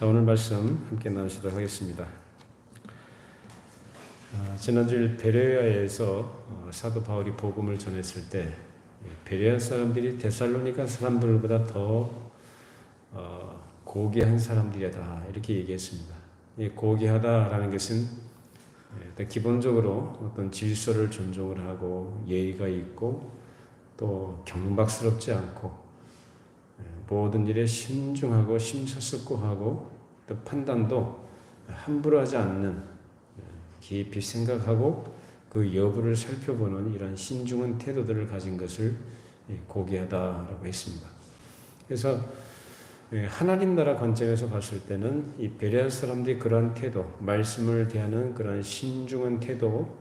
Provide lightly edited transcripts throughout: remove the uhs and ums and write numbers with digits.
자, 오늘 말씀 함께 나누시도록 하겠습니다. 지난주일 베레아에서 사도 바울이 복음을 전했을 때 베레아 사람들이 데살로니가 사람들보다 더 고귀한 사람들이다 이렇게 얘기했습니다. 이 고귀하다라는 것은 기본적으로 어떤 질서를 존중을 하고 예의가 있고 또 경박스럽지 않고 모든 일에 신중하고 심사숙고하고 또 판단도 함부로 하지 않는 깊이 생각하고 그 여부를 살펴보는 이런 신중한 태도들을 가진 것을 고귀하다라고 했습니다. 그래서 하나님 나라 관점에서 봤을 때는 이 베레아 사람들이 그러한 태도, 말씀을 대하는 그런 신중한 태도,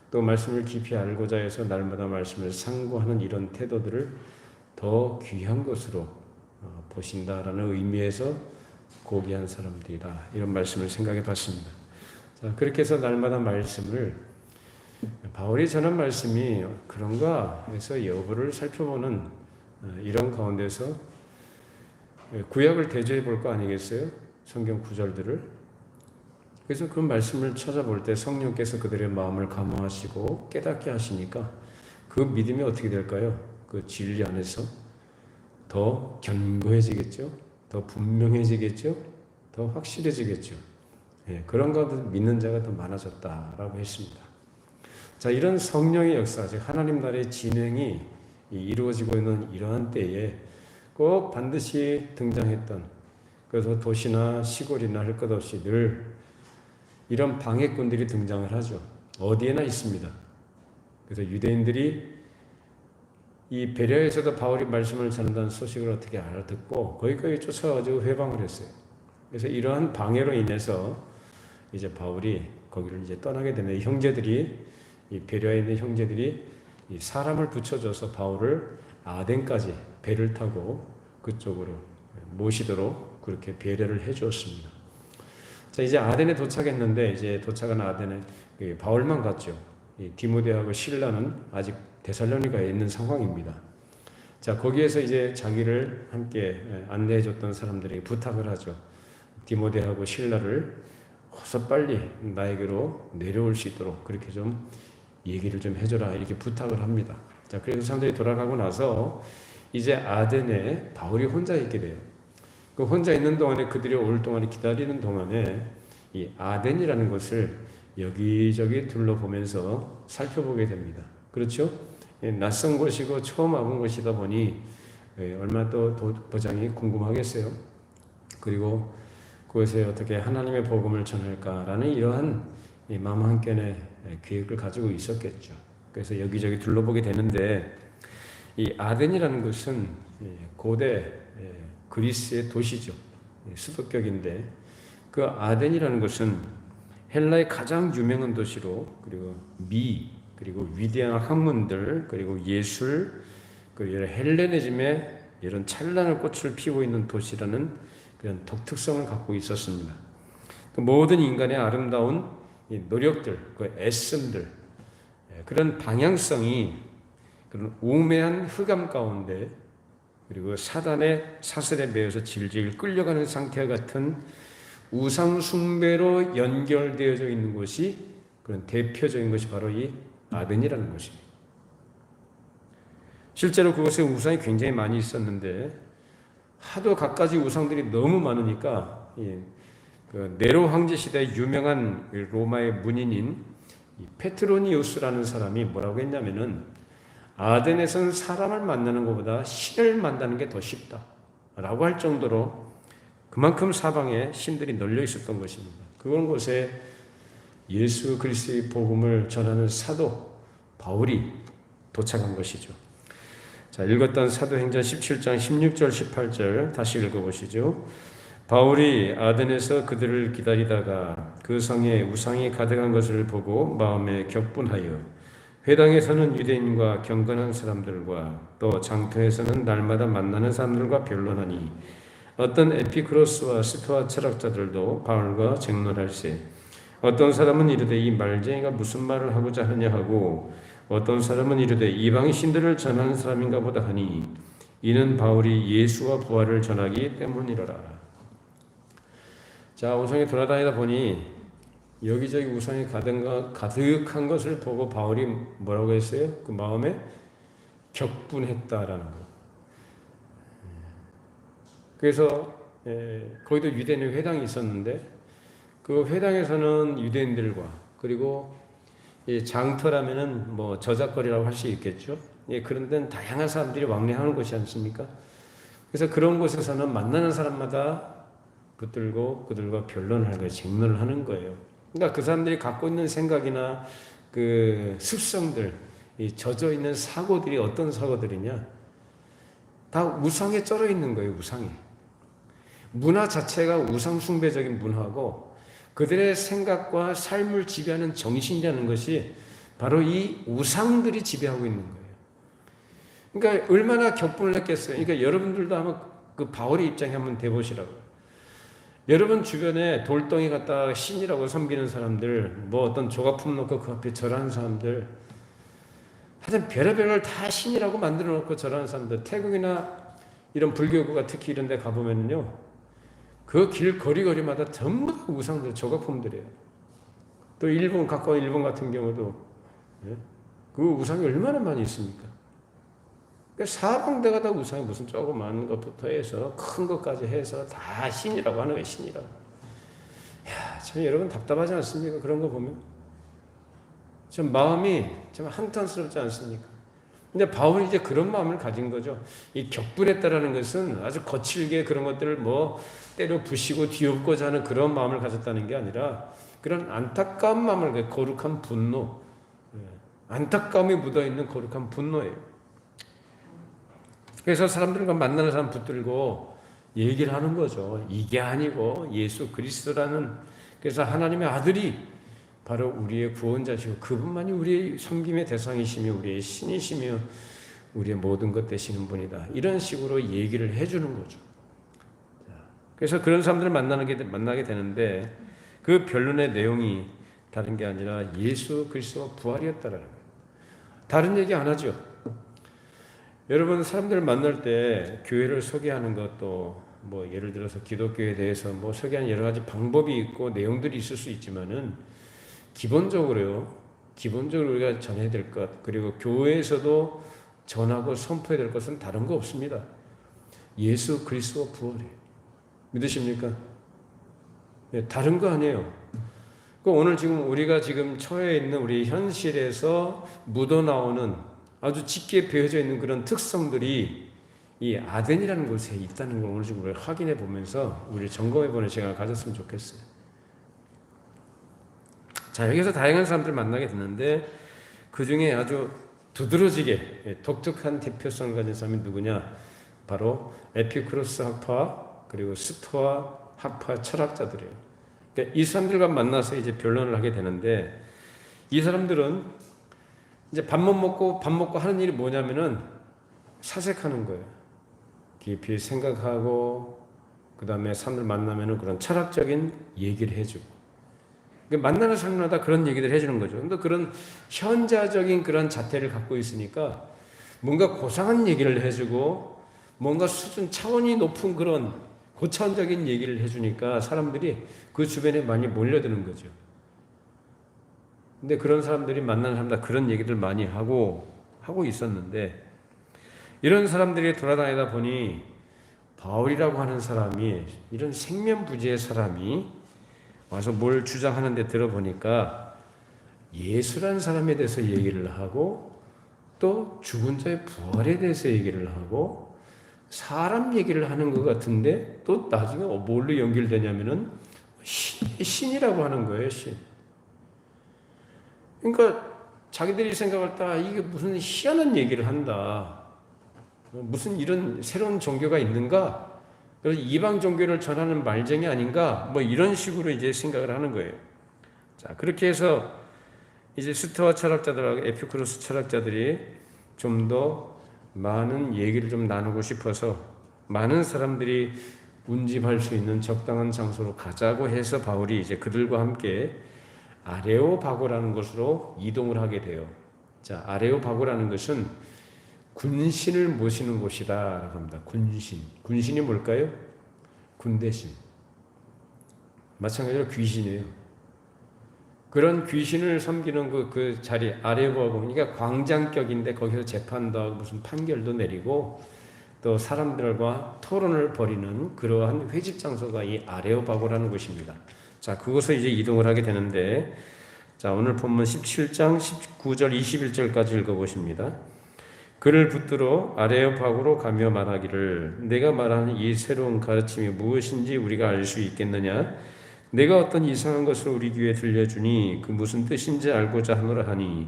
또 말씀을 깊이 알고자 해서 날마다 말씀을 상고하는 이런 태도들을 더 귀한 것으로 보신다라는 의미에서 고귀한 사람들이다 이런 말씀을 생각해 봤습니다. 자, 그렇게 해서 날마다 말씀을 바울이 전한 말씀이 그런가 해서 여부를 살펴보는 이런 가운데서 구약을 대조해 볼 거 아니겠어요? 성경 구절들을. 그래서 그 말씀을 찾아볼 때 성령께서 그들의 마음을 감화하시고 깨닫게 하시니까 그 믿음이 어떻게 될까요? 그 진리 안에서 더 견고해지겠죠? 더 분명해지겠죠? 더 확실해지겠죠? 그런 것을 믿는 자가 더 많아졌다라고 했습니다. 자, 이런 성령의 역사, 즉 하나님 나라의 진행이 이루어지고 있는 이러한 때에 꼭 반드시 등장했던, 그래서 도시나 시골이나 할 것 없이 늘 이런 방해꾼들이 등장을 하죠. 어디에나 있습니다. 그래서 유대인들이 이 베레아에서도 바울이 말씀을 전한다는 소식을 어떻게 알아듣고 거기까지 쫓아가지고 회방을 했어요. 그래서 이러한 방해로 인해서 이제 바울이 거기를 이제 떠나게 되면 형제들이 이 베레아에 있는 형제들이 이 사람을 붙여줘서 바울을 아덴까지 배를 타고 그쪽으로 모시도록 그렇게 배려를 해주었습니다. 자, 이제 아덴에 도착했는데 이제 도착한 아덴에 바울만 갔죠. 이 디모데하고 실라는 아직 데살로니가에 있는 상황입니다. 자, 거기에서 이제 자기를 함께 안내해줬던 사람들에게 부탁을 하죠. 디모데하고 실라를 어서 빨리 나에게로 내려올 수 있도록 그렇게 좀 얘기를 좀 해줘라 이렇게 부탁을 합니다. 자, 그래서 사람들이 돌아가고 나서 이제 아덴에 바울이 혼자 있게 돼요. 그 혼자 있는 동안에 그들이 올 동안에 기다리는 동안에 이 아덴이라는 것을 여기저기 둘러보면서 살펴보게 됩니다. 그렇죠? 낯선 곳이고 처음 와본 곳이다 보니 얼마나 또 도장이 궁금하겠어요. 그리고 그것에 어떻게 하나님의 복음을 전할까라는 이러한 마음 한켠에 계획을 가지고 있었겠죠. 그래서 여기저기 둘러보게 되는데 이 아덴이라는 것은 고대 그리스의 도시죠. 수도격인데 그 아덴이라는 것은 헬라의 가장 유명한 도시로 그리고 위대한 학문들 그리고 예술 그리고 헬레니즘의 이런 찬란한 꽃을 피우고 있는 도시라는 그런 독특성을 갖고 있었습니다. 그 모든 인간의 아름다운 노력들, 그 애씀들, 그런 방향성이 그런 우매한 흑암 가운데 그리고 사단의 사슬에 매여서 질질 끌려가는 상태와 같은 우상 숭배로 연결되어져 있는 것이 그런 대표적인 것이 바로 이 아덴이라는 것입니다. 실제로 그곳에 우상이 굉장히 많이 있었는데 하도 갖가지 우상들이 너무 많으니까 그 네로 황제 시대 유명한 로마의 문인인 페트로니우스라는 사람이 뭐라고 했냐면은 아덴에서는 사람을 만나는 것보다 신을 만나는 게 더 쉽다라고 할 정도로 그만큼 사방에 신들이 널려 있었던 것입니다. 그런 곳에 예수 그리스도의 복음을 전하는 사도 바울이 도착한 것이죠. 자, 읽었던 사도행전 17장 16절 18절 다시 읽어보시죠. 바울이 아덴에서 그들을 기다리다가 그 성에 우상이 가득한 것을 보고 마음에 격분하여 회당에서는 유대인과 경건한 사람들과 또 장터에서는 날마다 만나는 사람들과 변론하니 어떤 에피크로스와 스토아 철학자들도 바울과 쟁론할세 어떤 사람은 이르되 이 말쟁이가 무슨 말을 하고자 하냐 하고 어떤 사람은 이르되 이방인 신들을 전하는 사람인가 보다 하니 이는 바울이 예수와 부활을 전하기 때문이로라. 자, 우상에 돌아다니다 보니 여기저기 우상이 가득한 것을 보고 바울이 뭐라고 했어요? 그 마음에 격분했다라는 거. 그래서 거기도 유대인의 회당이 있었는데 그 회당에서는 유대인들과 그리고 장터라면은 뭐 저작거리라고 할 수 있겠죠. 그런 데는 다양한 사람들이 왕래하는 곳이 않습니까? 그래서 그런 곳에서는 만나는 사람마다 붙들고 그들과 변론을 하는 거예요. 쟁론을 하는 거예요. 그러니까 그 사람들이 갖고 있는 생각이나 그 습성들, 이 젖어 있는 사고들이 어떤 사고들이냐? 다 우상에 쩔어 있는 거예요. 우상에. 문화 자체가 우상 숭배적인 문화고 그들의 생각과 삶을 지배하는 정신이라는 것이 바로 이 우상들이 지배하고 있는 거예요. 그러니까 얼마나 격분을 했겠어요. 그러니까 여러분들도 한번 그 바울의 입장에 한번 대보시라고요. 여러분 주변에 돌덩이 갖다가 신이라고 섬기는 사람들, 뭐 어떤 조각품 놓고 그 앞에 절하는 사람들, 하여튼 별의별 걸 다 신이라고 만들어 놓고 절하는 사람들, 태국이나 이런 불교구가 특히 이런 데 가보면요. 그 길 거리마다 전부 다 우상들, 조각품들이에요. 또 일본, 가까운 일본 같은 경우도 그 우상이 얼마나 많이 있습니까? 사방대가 다 우상이 무슨 조그마한 것부터 해서 큰 것까지 해서 다 신이라고 하는 거예요. 신이라고. 야, 참 여러분 답답하지 않습니까? 그런 거 보면 참 마음이 참 한탄스럽지 않습니까? 근데 바울이 이제 그런 마음을 가진 거죠. 이 격분했다라는 것은 아주 거칠게 그런 것들을 뭐 때려 부시고 뒤엎고자 하는 그런 마음을 가졌다는 게 아니라 그런 안타까운 마음을, 거룩한 분노, 안타까움이 묻어있는 거룩한 분노예요. 그래서 사람들과 만나는 사람 붙들고 얘기를 하는 거죠. 이게 아니고 예수 그리스도라는, 그래서 하나님의 아들이 바로 우리의 구원자시고 그분만이 우리의 섬김의 대상이시며 우리의 신이시며 우리의 모든 것 되시는 분이다. 이런 식으로 얘기를 해주는 거죠. 그래서 그런 사람들을 만나게 되는데 그 변론의 내용이 다른 게 아니라 예수 그리스도가 부활이었다라는 거예요. 다른 얘기 안 하죠. 여러분 사람들을 만날 때 교회를 소개하는 것도 뭐 예를 들어서 기독교에 대해서 뭐 소개하는 여러 가지 방법이 있고 내용들이 있을 수 있지만은 기본적으로 우리가 전해야 될 것, 그리고 교회에서도 전하고 선포해야 될 것은 다른 거 없습니다. 예수 그리스도 부활이에요. 믿으십니까? 다른 거 아니에요. 오늘 지금 우리가 지금 처해 있는 우리 현실에서 묻어나오는 아주 짙게 배어져 있는 그런 특성들이 이 아덴이라는 곳에 있다는 걸 오늘 지금 우리가 확인해 보면서 우리 점검해 보는 시간을 가졌으면 좋겠어요. 자, 여기서 다양한 사람들을 만나게 됐는데 그 중에 아주 두드러지게 독특한 대표성 가진 사람이 누구냐? 바로 에피쿠로스 학파 그리고 스토아 학파 철학자들이에요. 그러니까 이 사람들과 만나서 이제 변론을 하게 되는데 이 사람들은 이제 밥 먹고 하는 일이 뭐냐면은 사색하는 거예요. 깊이 생각하고 그 다음에 사람들 만나면은 그런 철학적인 얘기를 해주고. 만나는 사람마다 그런 얘기를 해주는 거죠. 근데 그런 현자적인 그런 자태를 갖고 있으니까 뭔가 고상한 얘기를 해주고 뭔가 수준 차원이 높은 그런 고차원적인 얘기를 해주니까 사람들이 그 주변에 많이 몰려드는 거죠. 근데 그런 사람들이 만나는 사람마다 그런 얘기들 많이 하고 있었는데 이런 사람들이 돌아다니다 보니 바울이라고 하는 사람이 이런 생면부지의 사람이 와서 뭘 주장하는데 들어보니까 예수라는 사람에 대해서 얘기를 하고 또 죽은 자의 부활에 대해서 얘기를 하고 사람 얘기를 하는 것 같은데 또 나중에 뭘로 연결되냐면은 신이라고 하는 거예요. 신. 그러니까 자기들이 생각할 때 이게 무슨 희한한 얘기를 한다. 무슨 이런 새로운 종교가 있는가? 그래서 이방 종교를 전하는 말쟁이 아닌가? 뭐 이런 식으로 이제 생각을 하는 거예요. 자, 그렇게 해서 이제 스토아 철학자들하고 에피쿠로스 철학자들이 좀 더 많은 얘기를 좀 나누고 싶어서 많은 사람들이 운집할 수 있는 적당한 장소로 가자고 해서 바울이 이제 그들과 함께 아레오바고라는 곳으로 이동을 하게 돼요. 자, 아레오바고라는 것은 군신을 모시는 곳이다라고 합니다. 군신이 뭘까요? 군대신. 마찬가지로 귀신이에요. 그런 귀신을 섬기는 그 자리 아레오바고, 그러니까 광장격인데 거기서 재판도 하고 무슨 판결도 내리고 또 사람들과 토론을 벌이는 그러한 회집 장소가 이 아레오바고라는 곳입니다. 자, 그곳에 이제 이동을 하게 되는데, 자, 오늘 본문 17장 19절 21절까지 읽어보십니다. 그를 붙들어 아레오파고로 가며 말하기를, 내가 말하는 이 새로운 가르침이 무엇인지 우리가 알 수 있겠느냐? 내가 어떤 이상한 것을 우리 귀에 들려주니 그 무슨 뜻인지 알고자 하노라 하니,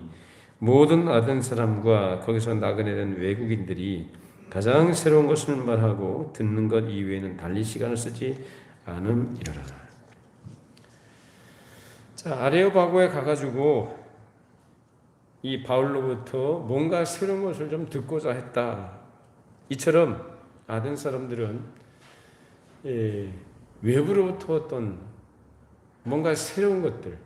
모든 아덴 사람과 거기서 나그네 된 외국인들이 가장 새로운 것을 말하고 듣는 것 이외에는 달리 시간을 쓰지 않음이러라. 자, 아레오파고에 가가지고 이 바울로부터 뭔가 새로운 것을 좀 듣고자 했다. 이처럼 아덴 사람들은 외부로부터 어떤 뭔가 새로운 것들,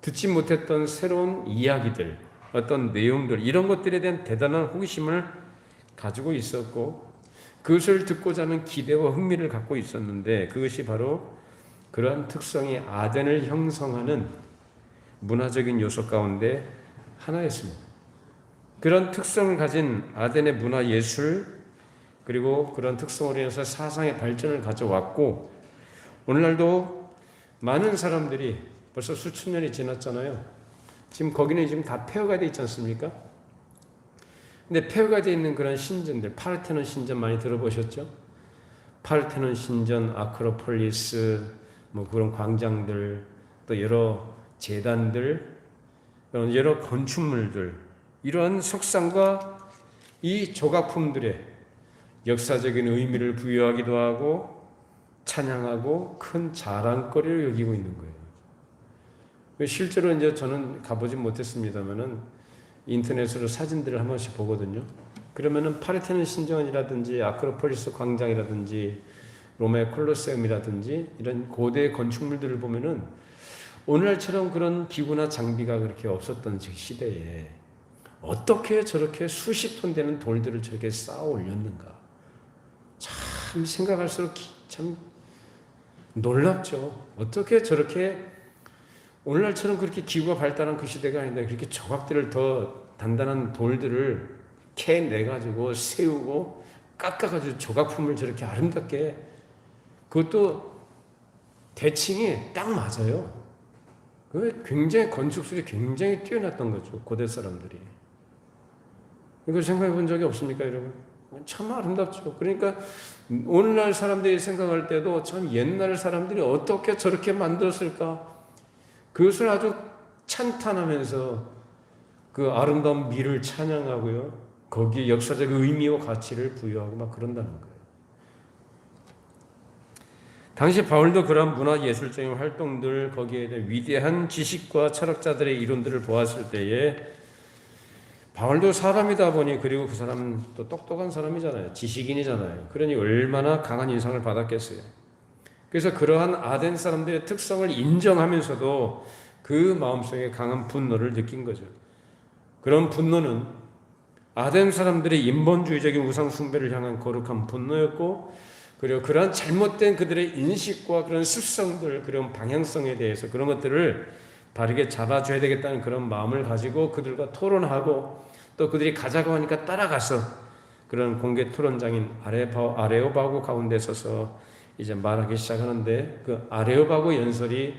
듣지 못했던 새로운 이야기들, 어떤 내용들, 이런 것들에 대한 대단한 호기심을 가지고 있었고, 그것을 듣고자 하는 기대와 흥미를 갖고 있었는데, 그것이 바로 그러한 특성이 아덴을 형성하는 문화적인 요소 가운데 하나였습니다. 그런 특성을 가진 아덴의 문화 예술, 그리고 그런 특성으로 인해서 사상의 발전을 가져왔고, 오늘날도 많은 사람들이 벌써 수천 년이 지났잖아요. 지금 거기는 지금 다 폐허가 되어 있지 않습니까? 근데 폐허가 되어 있는 그런 신전들, 파르테논 신전 많이 들어보셨죠? 파르테논 신전, 아크로폴리스, 뭐 그런 광장들, 또 여러 제단들, 여러 건축물들, 이러한 석상과 이 조각품들의 역사적인 의미를 부여하기도 하고 찬양하고 큰 자랑거리를 여기고 있는 거예요. 실제로 이제 저는 가보진 못했습니다만은 인터넷으로 사진들을 한 번씩 보거든요. 그러면은 파르테논 신전이라든지 아크로폴리스 광장이라든지 로마의 콜로세움이라든지 이런 고대 건축물들을 보면은 오늘날처럼 그런 기구나 장비가 그렇게 없었던 시대에 어떻게 저렇게 수십 톤 되는 돌들을 저렇게 쌓아 올렸는가. 참 생각할수록 참 놀랍죠. 어떻게 저렇게 오늘날처럼 그렇게 기구가 발달한 그 시대가 아닌데 그렇게 조각들을 더 단단한 돌들을 캐내가지고 세우고 깎아가지고 조각품을 저렇게 아름답게, 그것도 대칭이 딱 맞아요. 굉장히 건축술이 굉장히 뛰어났던 거죠. 고대 사람들이. 이걸 생각해 본 적이 없습니까, 여러분? 참 아름답죠. 그러니까 오늘날 사람들이 생각할 때도 참 옛날 사람들이 어떻게 저렇게 만들었을까? 그것을 아주 찬탄하면서 그 아름다운 미를 찬양하고요. 거기에 역사적 의미와 가치를 부여하고 막 그런다는 거예요. 당시 바울도 그런 문화예술적인 활동들, 거기에 대한 위대한 지식과 철학자들의 이론들을 보았을 때에 바울도 사람이다 보니, 그리고 그 사람은 또 똑똑한 사람이잖아요. 지식인이잖아요. 그러니 얼마나 강한 인상을 받았겠어요. 그래서 그러한 아덴 사람들의 특성을 인정하면서도 그 마음속에 강한 분노를 느낀 거죠. 그런 분노는 아덴 사람들의 인본주의적인 우상 숭배를 향한 거룩한 분노였고, 그리고 그러한 잘못된 그들의 인식과 그런 습성들, 그런 방향성에 대해서 그런 것들을 바르게 잡아줘야 되겠다는 그런 마음을 가지고 그들과 토론하고, 또 그들이 가자고 하니까 따라가서 그런 공개 토론장인 아레오바고 가운데 서서 이제 말하기 시작하는데, 그 아레오바고 연설이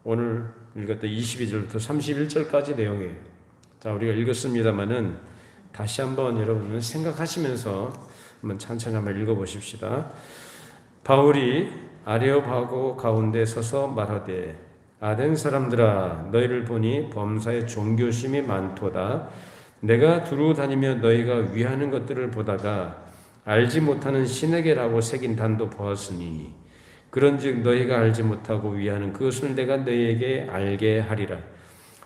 오늘 읽었던 22절부터 31절까지 내용이에요. 자, 우리가 읽었습니다만은 다시 한번 여러분은 생각하시면서 한번 천천히 한번 읽어보십시다. 바울이 아레오바고 가운데 서서 말하되, 아덴 사람들아, 너희를 보니 범사에 종교심이 많도다. 내가 두루 다니며 너희가 위하는 것들을 보다가 알지 못하는 신에게라고 새긴 단도 보았으니, 그런즉 너희가 알지 못하고 위하는 그것을 내가 너희에게 알게 하리라.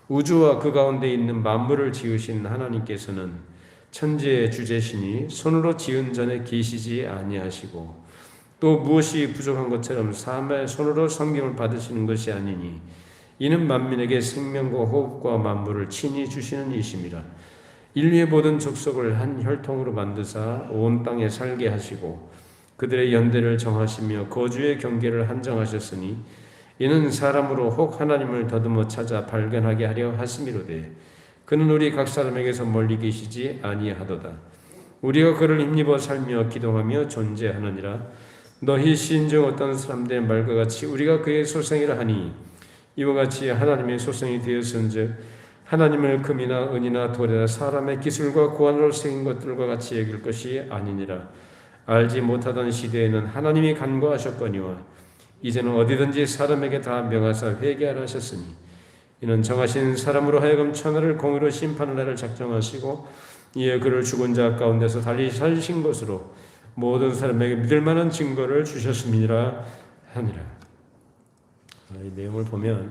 우주와 그 가운데 있는 만물을 지으신 하나님께서는 천지의 주제시니 손으로 지은 전에 계시지 아니하시고, 또 무엇이 부족한 것처럼 사람의 손으로 섬김을 받으시는 것이 아니니, 이는 만민에게 생명과 호흡과 만물을 친히 주시는 이심이라. 인류의 모든 족속을 한 혈통으로 만드사 온 땅에 살게 하시고, 그들의 연대를 정하시며 거주의 경계를 한정하셨으니, 이는 사람으로 혹 하나님을 더듬어 찾아 발견하게 하려 하심이로되 그는 우리 각 사람에게서 멀리 계시지 아니하도다. 우리가 그를 힘입어 살며 기도하며 존재하느니라. 너희 시인중 어떤 사람들의 말과 같이 우리가 그의 소생이라 하니 이와 같이 하나님의 소생이 되었은즉 하나님을 금이나 은이나 돌이나 사람의 기술과 고안으로 새긴 것들과 같이 여길 것이 아니니라. 알지 못하던 시대에는 하나님이 간과하셨거니와 이제는 어디든지 사람에게 다 명하사 회개하라 하셨으니 이는 정하신 사람으로 하여금 천하를 공의로 심판을 하를 작정하시고 이에 그를 죽은 자 가운데서 달리 살리신 것으로 모든 사람에게 믿을 만한 증거를 주셨음이니라 하니라. 이 내용을 보면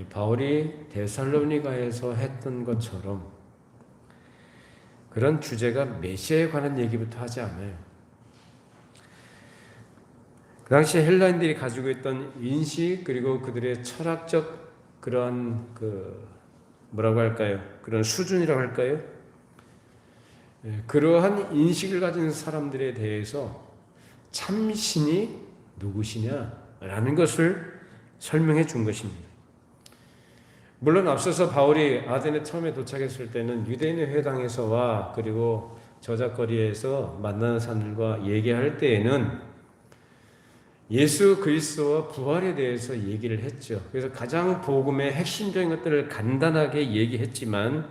바울이 데살로니가에서 했던 것처럼 그런 주제가 메시아에 관한 얘기부터 하지 않아요. 그 당시 헬라인들이 가지고 있던 인식 그리고 그들의 철학적 그런 뭐라고 할까요? 그런 수준이라고 할까요? 그러한 인식을 가진 사람들에 대해서 참신이 누구시냐라는 것을 설명해 준 것입니다. 물론 앞서서 바울이 아덴에 처음에 도착했을 때는 유대인의 회당에서와 그리고 저작거리에서 만나는 사람들과 얘기할 때에는 예수 그리스도와 부활에 대해서 얘기를 했죠. 그래서 가장 복음의 핵심적인 것들을 간단하게 얘기했지만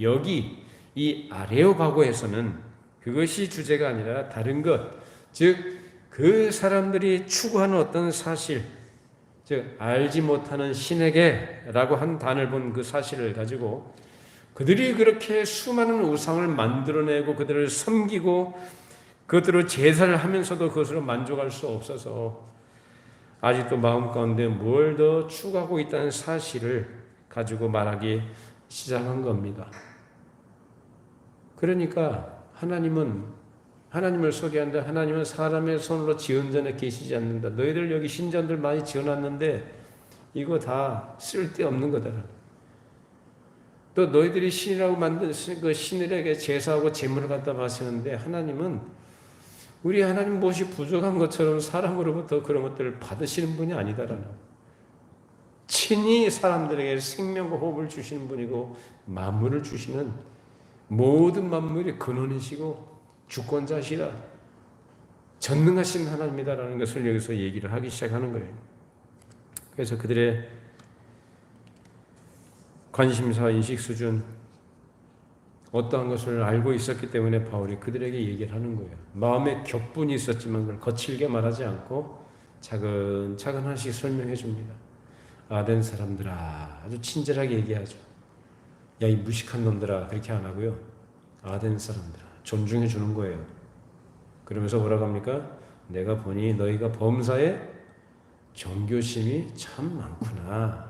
여기 이 아레오바고에서는 그것이 주제가 아니라 다른 것, 즉 그 사람들이 추구하는 어떤 사실, 즉 알지 못하는 신에게라고 한 단을 본 그 사실을 가지고 그들이 그렇게 수많은 우상을 만들어내고 그들을 섬기고 그것들을 제사를 하면서도 그것으로 만족할 수 없어서 아직도 마음 가운데 뭘 더 추구하고 있다는 사실을 가지고 말하기 시작한 겁니다. 그러니까 하나님을 소개한다. 하나님은 사람의 손으로 지은 전에 계시지 않는다. 너희들 여기 신전들 많이 지어놨는데 이거 다 쓸데없는 거다. 또 너희들이 신이라고 만든 그 신들에게 제사하고 제물을 갖다 바치는데 하나님은 우리 하나님 무엇이 부족한 것처럼 사람으로부터 그런 것들을 받으시는 분이 아니다라는 친히 사람들에게 생명과 호흡을 주시는 분이고 만물을 주시는 모든 만물의 근원이시고 주권자시라 전능하신 하나님이다라는 것을 여기서 얘기를 하기 시작하는 거예요. 그래서 그들의 관심사 인식 수준 어떠한 것을 알고 있었기 때문에 바울이 그들에게 얘기를 하는 거예요. 마음에 격분이 있었지만 그걸 거칠게 말하지 않고 차근차근 하나씩 설명해 줍니다. 아덴 사람들아, 아주 친절하게 얘기하죠. 야, 이 무식한 놈들아, 그렇게 안 하고요. 아덴 사람들아, 존중해 주는 거예요. 그러면서 뭐라고 합니까? 내가 보니 너희가 범사에 종교심이 참 많구나.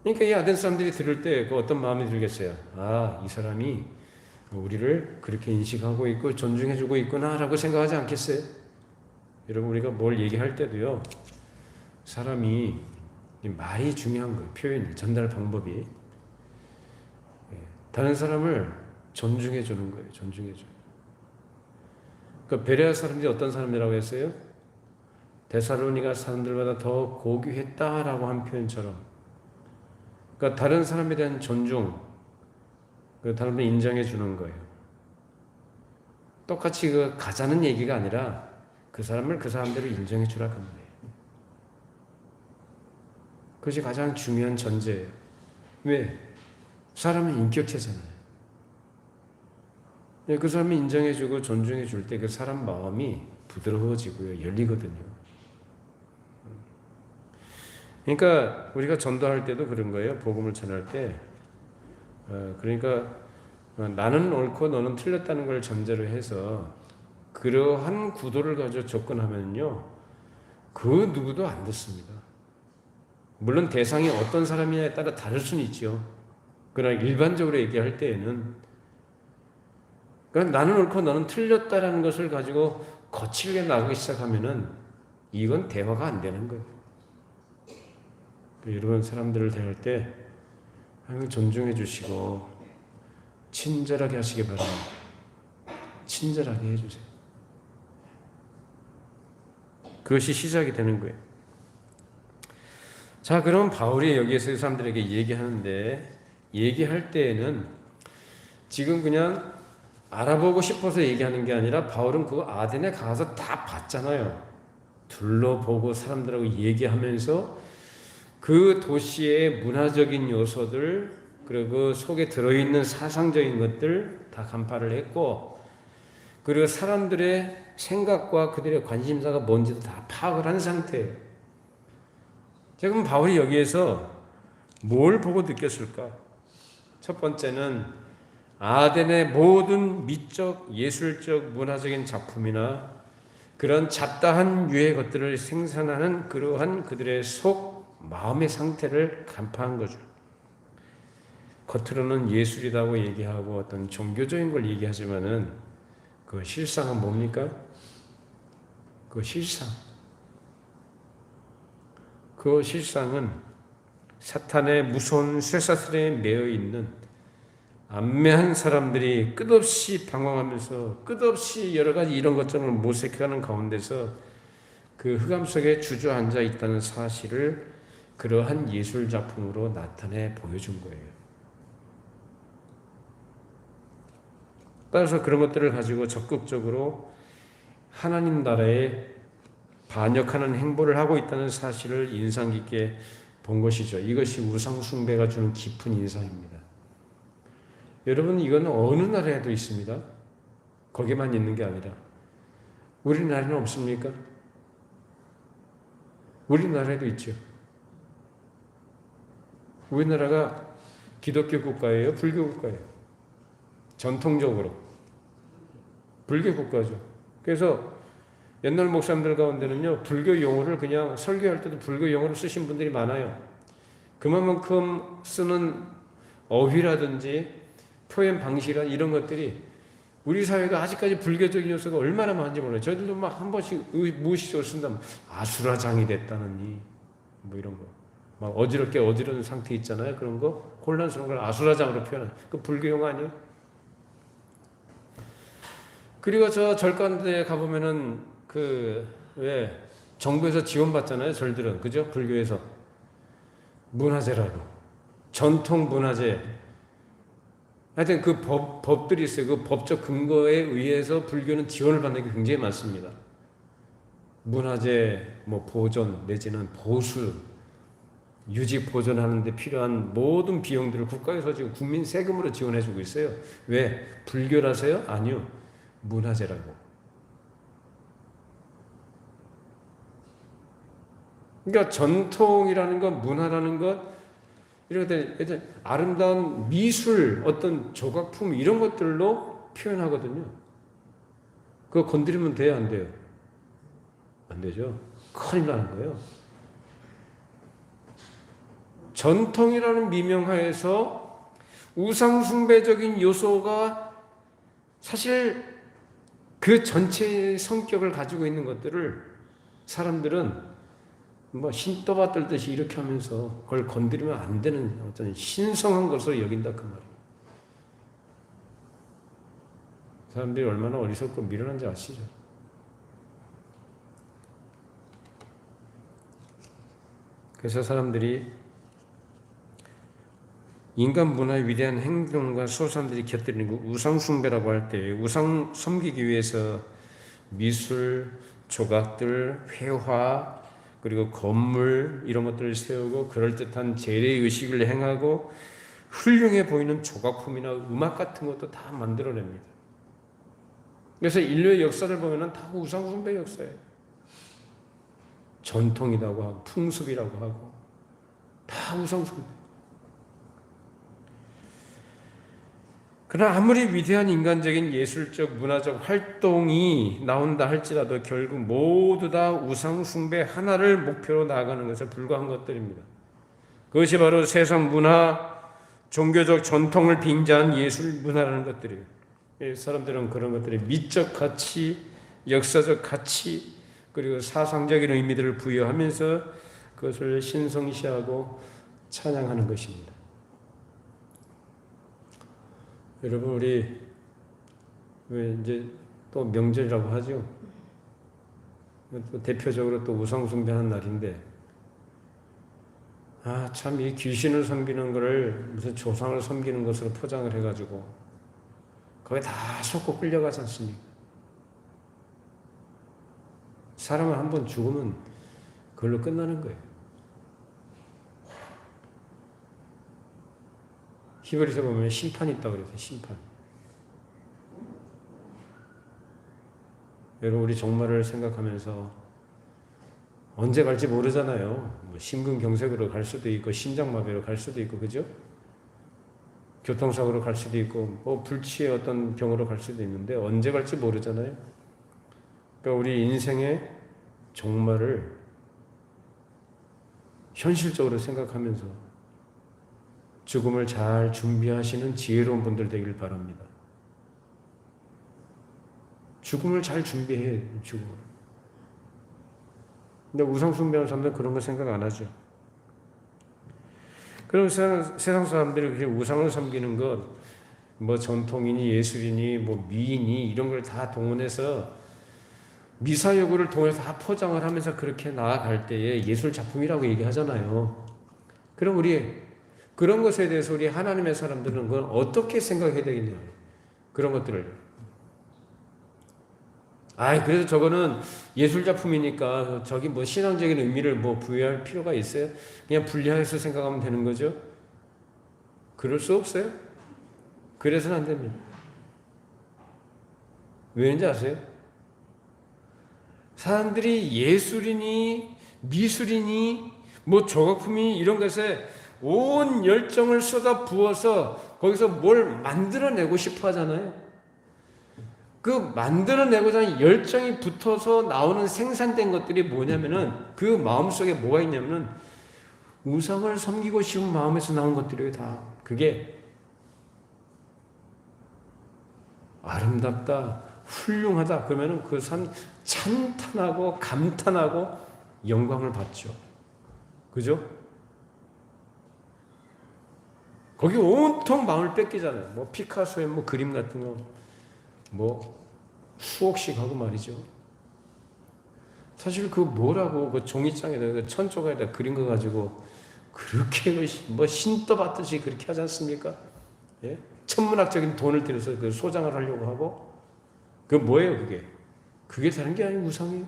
그러니까 이 아덴 사람들이 들을 때 그 어떤 마음이 들겠어요? 아, 이 사람이 우리를 그렇게 인식하고 있고 존중해주고 있구나라고 생각하지 않겠어요? 여러분, 우리가 뭘 얘기할 때도요, 사람이 말이 중요한 거예요. 표현, 전달 방법이. 다른 사람을 존중해주는 거예요. 존중해줘. 그러니까 베레아 사람들이 어떤 사람이라고 했어요? 데살로니가 사람들보다 더 고귀했다라고 한 표현처럼. 그러니까 다른 사람에 대한 존중, 그 다른 사람을 인정해 주는 거예요. 똑같이 그 가자는 얘기가 아니라 그 사람을 그 사람대로 인정해 주라 그 말이에요. 그것이 가장 중요한 전제예요. 왜? 사람은 인격체잖아요. 그 사람을 인정해 주고 존중해 줄 때 그 사람 마음이 부드러워지고요, 열리거든요. 그러니까 우리가 전도할 때도 그런 거예요. 복음을 전할 때 그러니까 나는 옳고 너는 틀렸다는 걸 전제로 해서 그러한 구도를 가지고 접근하면요, 그 누구도 안 듣습니다. 물론 대상이 어떤 사람이냐에 따라 다를 수는 있죠. 그러나 일반적으로 얘기할 때에는 그러니까 나는 옳고 너는 틀렸다라는 것을 가지고 거칠게 나가기 시작하면은 이건 대화가 안 되는 거예요. 여러분, 사람들을 대할 때 항상 존중해 주시고 친절하게 하시기 바랍니다. 친절하게 해주세요. 그것이 시작이 되는 거예요. 자, 그럼 바울이 여기에서 사람들에게 얘기할 때에는 지금 그냥 알아보고 싶어서 얘기하는 게 아니라 바울은 그 아덴에 가서 다 봤잖아요. 둘러보고 사람들하고 얘기하면서 그 도시의 문화적인 요소들 그리고 그 속에 들어있는 사상적인 것들 다 간파를 했고, 그리고 사람들의 생각과 그들의 관심사가 뭔지도 다 파악을 한 상태예요. 자, 그럼 바울이 여기에서 뭘 보고 느꼈을까? 첫 번째는 아덴의 모든 미적, 예술적, 문화적인 작품이나 그런 잡다한 유의 것들을 생산하는 그러한 그들의 속, 마음의 상태를 간파한 거죠. 겉으로는 예술이라고 얘기하고 어떤 종교적인 걸 얘기하지만은 그 실상은 뭡니까? 그 실상은 사탄의 무서운 쇠사슬에 매여 있는 안매한 사람들이 끝없이 방황하면서 끝없이 여러 가지 이런 것들을 모색하는 가운데서 그 흑암 속에 주저앉아 있다는 사실을 그러한 예술 작품으로 나타내 보여준 거예요. 따라서 그런 것들을 가지고 적극적으로 하나님 나라에 반역하는 행보를 하고 있다는 사실을 인상 깊게 본 것이죠. 이것이 우상 숭배가 주는 깊은 인상입니다. 여러분, 이건 어느 나라에도 있습니다. 거기만 있는 게 아니라 우리나라에는 없습니까? 우리나라에도 있죠. 우리나라가 기독교 국가예요? 불교 국가예요? 전통적으로 불교 국가죠. 그래서 옛날 목사님들 가운데는요, 불교 용어를 그냥 설교할 때도 불교 용어를 쓰신 분들이 많아요. 그만큼 쓰는 어휘라든지 표현 방식이나 이런 것들이 우리 사회가 아직까지 불교적인 요소가 얼마나 많은지 몰라요. 저희들도 막 한 번씩 무의식적으로 쓴다면 아수라장이 됐다느니 뭐 이런 거. 막 어지러운 상태 있잖아요. 그런 거 혼란스러운 걸 아수라장으로 표현하는 그 불교 용어 아니에요? 그리고 저 절간에 가보면은 왜 정부에서 지원받잖아요. 절들은 그죠? 불교에서 문화재라고 전통 문화재. 하여튼 그 법들이 있어요. 그 법적 근거에 의해서 불교는 지원을 받는 게 굉장히 많습니다. 문화재 뭐 보존 내지는 보수 유지 보존하는 데 필요한 모든 비용들을 국가에서 지금 국민 세금으로 지원해 주고 있어요. 왜? 불교라서요? 아니요. 문화재라고. 그러니까 전통이라는 것, 문화라는 것, 이럴 때 아름다운 미술, 어떤 조각품 이런 것들로 표현하거든요. 그거 건드리면 돼요, 안 돼요? 안 되죠. 큰일 나는 거예요. 전통이라는 미명하에서 우상숭배적인 요소가 사실 그 전체의 성격을 가지고 있는 것들을 사람들은 뭐 신떠받 들듯이 이렇게 하면서 그걸 건드리면 안 되는 어떤 신성한 것으로 여긴다 그 말이에요. 사람들이 얼마나 어리석고 미련한지 아시죠? 그래서 사람들이 인간 문화의 위대한 행동과 소사람들이 곁들이는 그 우상 숭배라고 할 때 우상 섬기기 위해서 미술, 조각들, 회화 그리고 건물 이런 것들을 세우고 그럴듯한 재래의식을 행하고 훌륭해 보이는 조각품이나 음악 같은 것도 다 만들어냅니다. 그래서 인류의 역사를 보면 다 우상 숭배 역사예요. 전통이라고 하고 풍습이라고 하고 다 우상 숭배. 그러나 아무리 위대한 인간적인 예술적 문화적 활동이 나온다 할지라도 결국 모두 다 우상 숭배 하나를 목표로 나아가는 것에 불과한 것들입니다. 그것이 바로 세상 문화, 종교적 전통을 빙자한 예술 문화라는 것들이에요. 사람들은 그런 것들에 미적 가치, 역사적 가치, 그리고 사상적인 의미들을 부여하면서 그것을 신성시하고 찬양하는 것입니다. 여러분, 우리 왜 이제 또 명절이라고 하죠? 또 대표적으로 또 우상 숭배하는 날인데, 참 이 귀신을 섬기는 거를 무슨 조상을 섬기는 것으로 포장을 해가지고 거기에 다 속고 끌려가지 않습니까? 사람은 한번 죽으면 그걸로 끝나는 거예요. 히브리서 보면 심판이 있다고 그래요. 심판. 여러분, 우리 종말을 생각하면서 언제 갈지 모르잖아요. 뭐 심근경색으로 갈 수도 있고 심장마비로 갈 수도 있고, 그죠? 교통사고로 갈 수도 있고 뭐 불치의 어떤 병으로 갈 수도 있는데 언제 갈지 모르잖아요. 그러니까 우리 인생의 종말을 현실적으로 생각하면서 죽음을 잘 준비하시는 지혜로운 분들 되길 바랍니다. 죽음을 잘 준비해, 죽음을. 근데 우상 숭배하는 사람들은 그런 거 생각 안 하죠. 그럼 세상 사람들이 그렇게 우상을 섬기는 것, 뭐 전통이니 예술이니 뭐 미인이 이런 걸 다 동원해서 미사여구를 통해서 다 포장을 하면서 그렇게 나아갈 때에 예술 작품이라고 얘기하잖아요. 그럼 우리 그런 것에 대해서 우리 하나님의 사람들은 그건 어떻게 생각해야 되겠냐? 그런 것들을. 그래서 저거는 예술작품이니까 저기 뭐 신앙적인 의미를 뭐 부여할 필요가 있어요? 그냥 분리해서 생각하면 되는 거죠? 그럴 수 없어요? 그래서는 안 됩니다. 왜인지 아세요? 사람들이 예술이니 미술이니 뭐 조각품이 이런 것에 온 열정을 쏟아 부어서 거기서 뭘 만들어내고 싶어 하잖아요. 그 만들어내고자 하는 열정이 붙어서 나오는 생산된 것들이 뭐냐면은 그 마음속에 뭐가 있냐면은 우상을 섬기고 싶은 마음에서 나온 것들이에요. 다 그게 아름답다, 훌륭하다 그러면은 그 삶 찬탄하고 감탄하고 영광을 받죠. 그죠? 거기 온통 마음을 뺏기잖아요. 뭐 피카소의 뭐 그림 같은 거 뭐 수억씩 하고 말이죠. 사실 그 뭐라고 그 종이장에다 그 천조각에다 그린 거 가지고 그렇게 뭐 신떠 받듯이 그렇게 하지 않습니까? 예? 천문학적인 돈을 들여서 그 소장을 하려고 하고 그 뭐예요 그게? 그게 다른 게 아니고 우상이에요.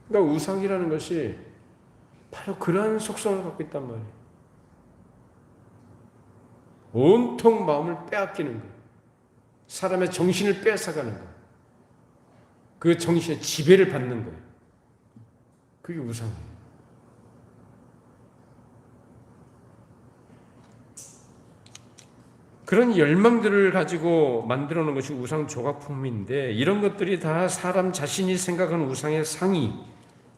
그러니까 우상이라는 것이 바로 그러한 속성을 갖고 있단 말이에요. 온통 마음을 빼앗기는 거예요. 사람의 정신을 뺏어가는 거예요. 그 정신의 지배를 받는 거예요. 그게 우상이에요. 그런 열망들을 가지고 만들어 놓은 것이 우상 조각품인데 이런 것들이 다 사람 자신이 생각하는 우상의 상이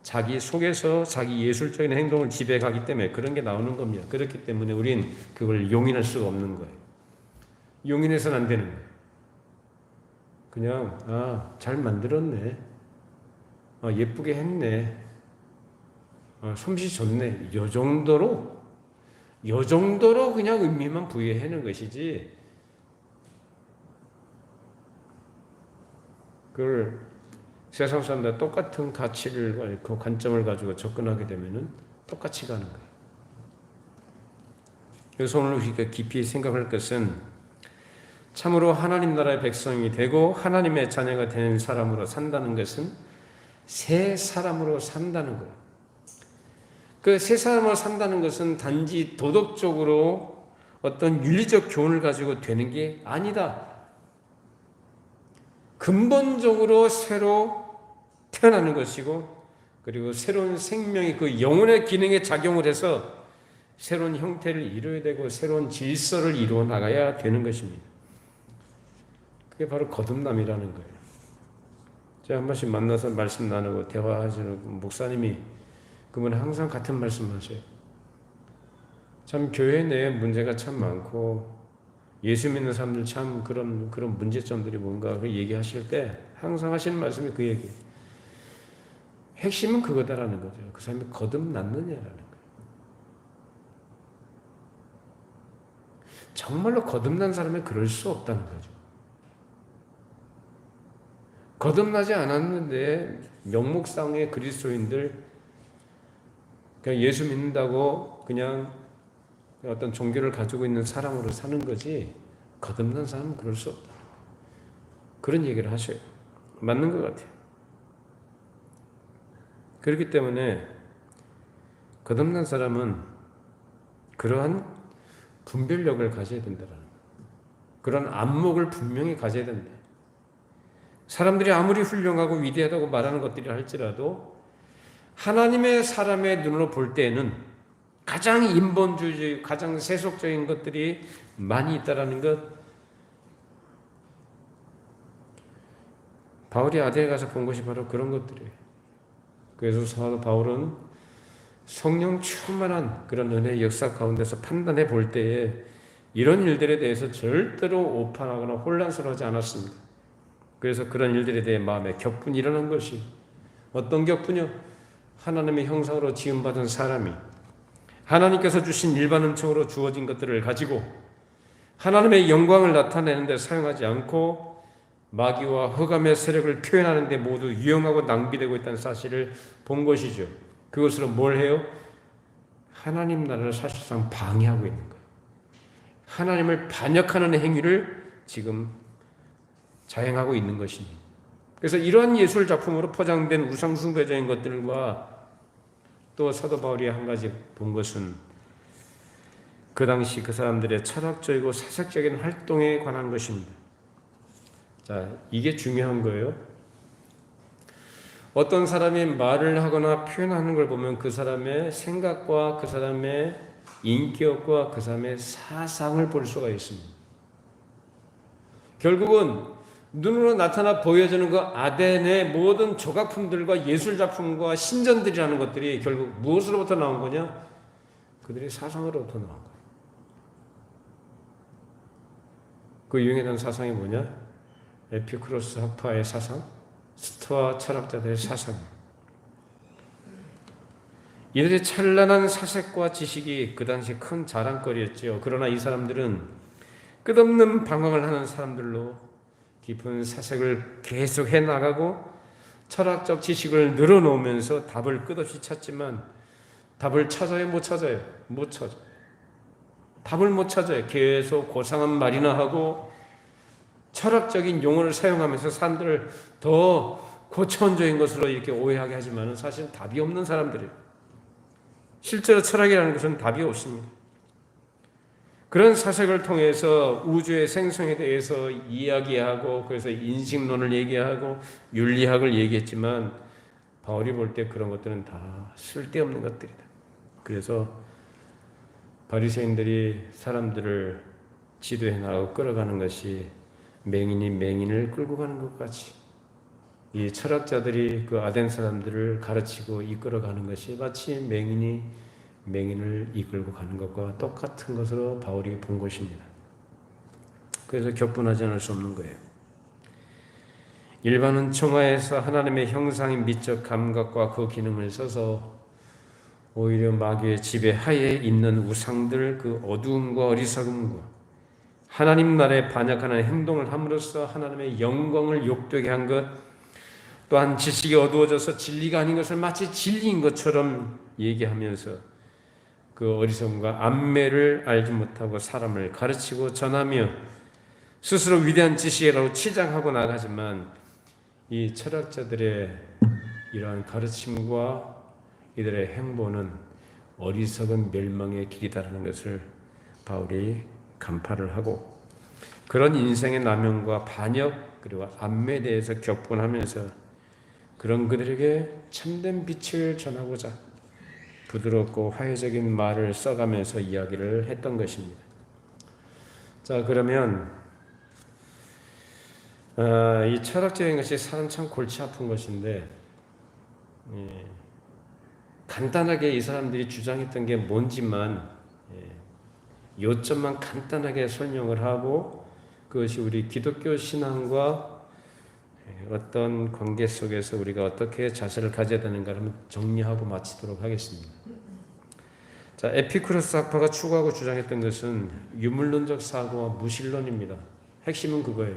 자기 속에서 자기 예술적인 행동을 지배하기 때문에 그런 게 나오는 겁니다. 그렇기 때문에 우린 그걸 용인할 수가 없는 거예요. 용인해서는 안 되는 거예요. 그냥 잘 만들었네. 예쁘게 했네. 솜씨 좋네. 요 정도로 그냥 의미만 부여하는 것이지 그걸 세상 사람들 똑같은 가치를, 그 관점을 가지고 접근하게 되면은 똑같이 가는 거예요. 그래서 오늘 우리가 깊이 생각할 것은 참으로 하나님 나라의 백성이 되고 하나님의 자녀가 된 사람으로 산다는 것은 새 사람으로 산다는 거예요. 그 새 사람으로 산다는 것은 단지 도덕적으로 어떤 윤리적 교훈을 가지고 되는 게 아니다. 근본적으로 새로 태어나는 것이고 그리고 새로운 생명이 그 영혼의 기능에 작용을 해서 새로운 형태를 이루어야 되고 새로운 질서를 이루어 나가야 되는 것입니다. 그게 바로 거듭남이라는 거예요. 제가 한 번씩 만나서 말씀 나누고 대화하시는 목사님이 그분은 항상 같은 말씀하셔요. 참 교회 내에 문제가 참 많고 예수 믿는 사람들 참 그런 문제점들이 뭔가 그 얘기하실 때 항상 하시는 말씀이 그 얘기예요. 핵심은 그거다라는 거죠. 그 사람이 거듭났느냐라는 거예요. 정말로 거듭난 사람은 그럴 수 없다는 거죠. 거듭나지 않았는데 명목상의 그리스도인들, 그냥 예수 믿는다고 그냥 어떤 종교를 가지고 있는 사람으로 사는 거지, 거듭난 사람은 그럴 수 없다. 그런 얘기를 하셔요. 맞는 것 같아요. 그렇기 때문에 거듭난 사람은 그러한 분별력을 가져야 된다는 거예요. 그런 안목을 분명히 가져야 된다. 사람들이 아무리 훌륭하고 위대하다고 말하는 것들이 할지라도 하나님의 사람의 눈으로 볼 때에는 가장 인본주의, 가장 세속적인 것들이 많이 있다라는 것. 바울이 아덴에 가서 본 것이 바로 그런 것들이에요. 그래서 사도 바울은 성령 충만한 그런 은혜의 역사 가운데서 판단해 볼 때에 이런 일들에 대해서 절대로 오판하거나 혼란스러워하지 않았습니다. 그래서 그런 일들에 대해 마음에 격분이 일어난 것이, 어떤 격분이요? 하나님의 형상으로 지음받은 사람이 하나님께서 주신 일반 은총으로 주어진 것들을 가지고 하나님의 영광을 나타내는 데 사용하지 않고 마귀와 흑암의 세력을 표현하는 데 모두 위험하고 낭비되고 있다는 사실을 본 것이죠. 그것으로 뭘 해요? 하나님 나라를 사실상 방해하고 있는 거예요. 하나님을 반역하는 행위를 지금 자행하고 있는 것입니다. 그래서 이러한 예술 작품으로 포장된 우상 숭배적인 것들과 또 사도 바울이 한 가지 본 것은 그 당시 그 사람들의 철학적이고 사색적인 활동에 관한 것입니다. 자, 이게 중요한 거예요. 어떤 사람이 말을 하거나 표현하는 걸 보면 그 사람의 생각과 그 사람의 인격과 그 사람의 사상을 볼 수가 있습니다. 결국은 눈으로 나타나 보여지는 그 아덴의 모든 조각품들과 예술작품과 신전들이라는 것들이 결국 무엇으로부터 나온 거냐? 그들의 사상으로부터 나온 거예요. 그 유행했던 사상이 뭐냐? 에피쿠로스 학파의 사상, 스토아 철학자들의 사상. 이들의 찬란한 사색과 지식이 그 당시 큰 자랑거리였죠. 그러나 이 사람들은 끝없는 방황을 하는 사람들로 깊은 사색을 계속 해나가고 철학적 지식을 늘어놓으면서 답을 끝없이 찾지만 답을 찾아요? 못 찾아요? 못 찾아요. 답을 못 찾아요. 계속 고상한 말이나 하고 철학적인 용어를 사용하면서 사람들을 더 고차원적인 것으로 이렇게 오해하게 하지만 사실 답이 없는 사람들이에요. 실제로 철학이라는 것은 답이 없습니다. 그런 사색을 통해서 우주의 생성에 대해서 이야기하고 그래서 인식론을 얘기하고 윤리학을 얘기했지만 바울이 볼 때 그런 것들은 다 쓸데없는 것들이다. 그래서 바리새인들이 사람들을 지도해 나가고 끌어가는 것이 맹인이 맹인을 끌고 가는 것 같이 이 철학자들이 그 아덴 사람들을 가르치고 이끌어가는 것이 마치 맹인이 맹인을 이끌고 가는 것과 똑같은 것으로 바울이 본 것입니다. 그래서 격분하지 않을 수 없는 거예요. 일반은 청하에서 하나님의 형상인 미적 감각과 그 기능을 써서 오히려 마귀의 지배하에 있는 우상들 그 어두움과 어리석음과 하나님 나라에 반역하는 행동을 함으로써 하나님의 영광을 욕되게 한 것, 또한 지식이 어두워져서 진리가 아닌 것을 마치 진리인 것처럼 얘기하면서 그 어리석음과 안매를 알지 못하고 사람을 가르치고 전하며 스스로 위대한 지식이라고 치장하고 나가지만 이 철학자들의 이러한 가르침과 이들의 행보는 어리석은 멸망의 길이다라는 것을 바울이 간파를 하고 그런 인생의 남용과 반역 그리고 안매에 대해서 격분하면서 그런 그들에게 참된 빛을 전하고자 부드럽고 화해적인 말을 써가면서 이야기를 했던 것입니다. 자, 그러면 이 철학적인 것이 사람 참 골치 아픈 것인데 간단하게 이 사람들이 주장했던 게 뭔지만 요점만 간단하게 설명을 하고 그것이 우리 기독교 신앙과 어떤 관계 속에서 우리가 어떻게 자세를 가져야 되는가를 정리하고 마치도록 하겠습니다. 자, 에피쿠로스 학파가 추구하고 주장했던 것은 유물론적 사고와 무신론입니다. 핵심은 그거예요.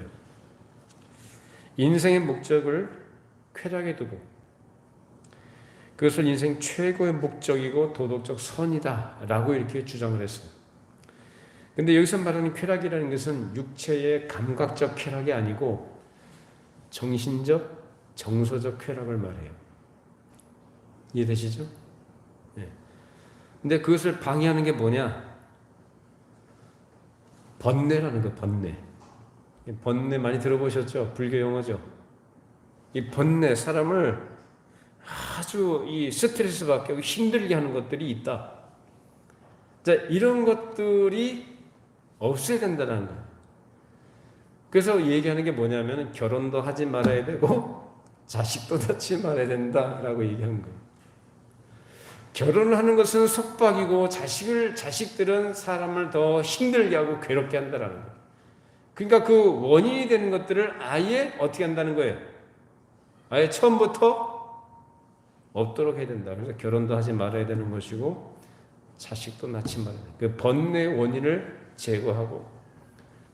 인생의 목적을 쾌락에 두고 그것을 인생 최고의 목적이고 도덕적 선이다라고 이렇게 주장을 했어요. 근데 여기서 말하는 쾌락이라는 것은 육체의 감각적 쾌락이 아니고 정신적, 정서적 쾌락을 말해요. 이해되시죠? 네. 근데 그것을 방해하는 게 뭐냐? 번뇌라는 거, 번뇌. 번뇌 많이 들어보셨죠? 불교 용어죠? 이 번뇌, 사람을 아주 이 스트레스 받게 하고 힘들게 하는 것들이 있다. 자, 이런 것들이 없어야 된다는 거예요. 그래서 얘기하는 게 뭐냐면 결혼도 하지 말아야 되고 자식도 낳지 말아야 된다라고 얘기하는 거예요. 결혼을 하는 것은 속박이고 자식들은 사람을 더 힘들게 하고 괴롭게 한다는 거예요. 그러니까 그 원인이 되는 것들을 아예 어떻게 한다는 거예요? 아예 처음부터 없도록 해야 된다. 그래서 결혼도 하지 말아야 되는 것이고 자식도 낳지 말아야 된다. 그 번뇌의 원인을 제거하고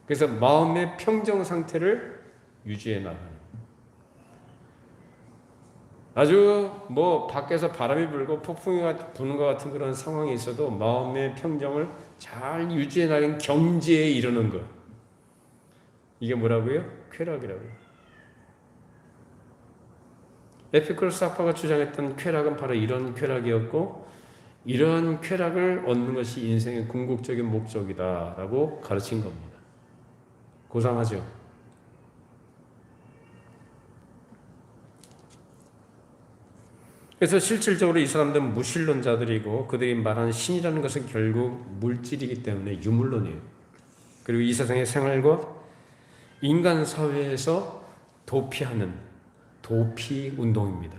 그래서 마음의 평정 상태를 유지해 나가는 아주 뭐 밖에서 바람이 불고 폭풍이 부는 것 같은 그런 상황이 있어도 마음의 평정을 잘 유지해 나가는 경지에 이르는 것. 이게 뭐라고요? 쾌락이라고요. 에피쿠로스 학파가 주장했던 쾌락은 바로 이런 쾌락이었고 이런 쾌락을 얻는 것이 인생의 궁극적인 목적이다라고 가르친 겁니다. 고상하죠? 그래서 실질적으로 이 사람들은 무신론자들이고 그들이 말하는 신이라는 것은 결국 물질이기 때문에 유물론이에요. 그리고 이 세상의 생활과 인간 사회에서 도피하는 도피 운동입니다.